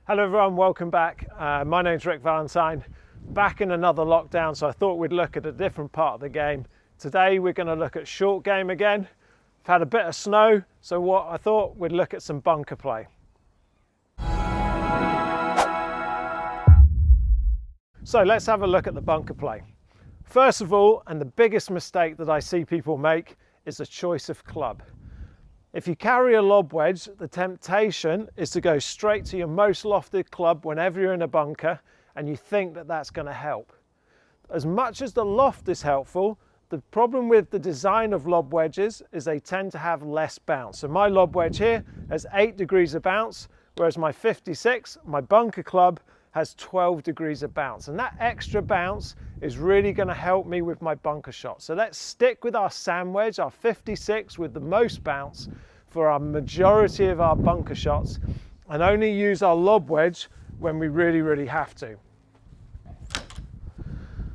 Hello everyone, welcome back. My name's Rick Valentine, back in another lockdown, so I thought we'd look at a different part of the game. Today we're going to look at short game again. I've had a bit of snow, so what I thought we'd look at some bunker play. So let's have a look at the bunker play. First of all, and the biggest mistake that I see people make, is the choice of club. If you carry a lob wedge, the temptation is to go straight to your most lofted club whenever you're in a bunker, and you think that that's going to help. As much as the loft is helpful, the problem with the design of lob wedges is they tend to have less bounce. So my lob wedge here has 8 degrees of bounce, whereas my 56, my bunker club, has 12 degrees of bounce, and that extra bounce is really going to help me with my bunker shot. So let's stick with our sand wedge, our 56 with the most bounce for our majority of our bunker shots, and only use our lob wedge when we really have to.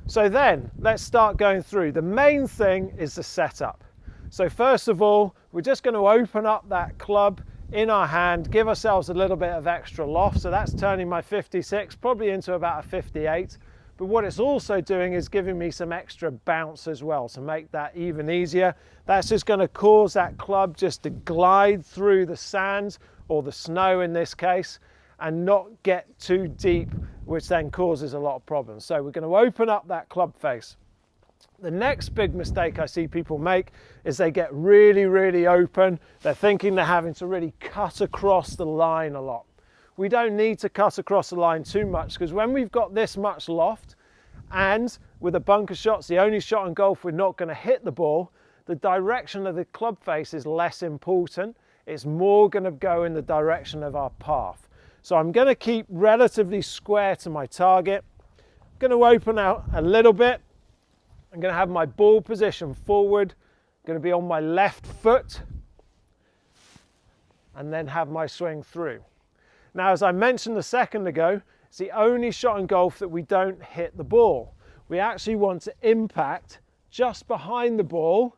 So then let's start going through. The main thing is the setup. So first of all, we're just going to open up that club in our hand, give ourselves a little bit of extra loft. So that's turning my 56 probably into about a 58. But what it's also doing is giving me some extra bounce as well to make that even easier. That's just going to cause that club just to glide through the sand, or the snow in this case, and not get too deep, which then causes a lot of problems. So we're going to open up that club face. The next big mistake I see people make is they get really open. They're thinking they're having to really cut across the line a lot. We don't need to cut across the line too much, because when we've got this much loft, and with a bunker shot, it's the only shot in golf we're not going to hit the ball, the direction of the club face is less important. It's more going to go in the direction of our path. So I'm going to keep relatively square to my target. I'm going to open out a little bit. I'm going to have my ball position forward, going to be on my left foot, and then have my swing through. Now, as I mentioned a second ago, it's the only shot in golf that we don't hit the ball. We actually want to impact just behind the ball.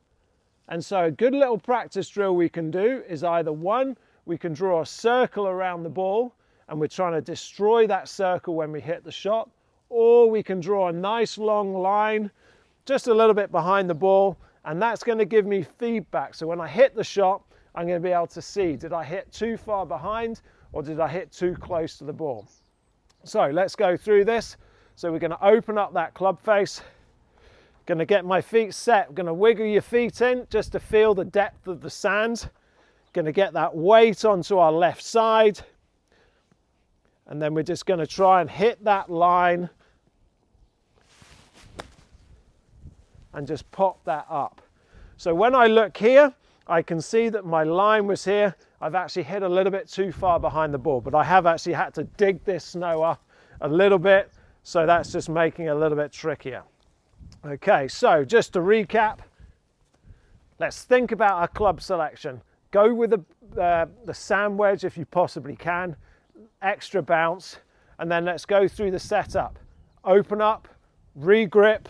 And so a good little practice drill we can do is either one, we can draw a circle around the ball and we're trying to destroy that circle when we hit the shot, or we can draw a nice long line just a little bit behind the ball, and that's going to give me feedback. So when I hit the shot, I'm going to be able to see, did I hit too far behind or did I hit too close to the ball? So let's go through this. So we're going to open up that club face, going to get my feet set, going to wiggle your feet in just to feel the depth of the sand, going to get that weight onto our left side, and then we're just going to try and hit that line and just pop that up. So when I look here, I can see that my line was here. I've actually hit a little bit too far behind the ball, but I have actually had to dig this snow up a little bit, so that's just making it a little bit trickier. Okay, so just to recap, let's think about our club selection. Go with the sand wedge if you possibly can, extra bounce, and then let's go through the setup. Open up, re-grip,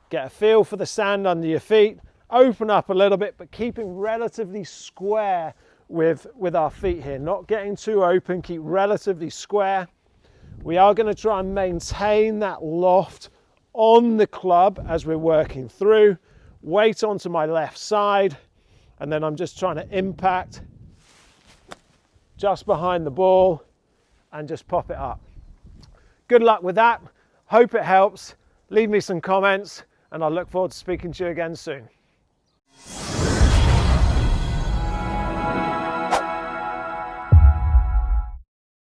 get a feel for the sand under your feet, open up a little bit, but keeping relatively square with our feet here, not getting too open, keep relatively square. We are going to try and maintain that loft on the club as we're working through. Weight onto my left side, and then I'm just trying to impact just behind the ball and just pop it up. Good luck with that. Hope it helps. Leave me some comments, and I look forward to speaking to you again soon.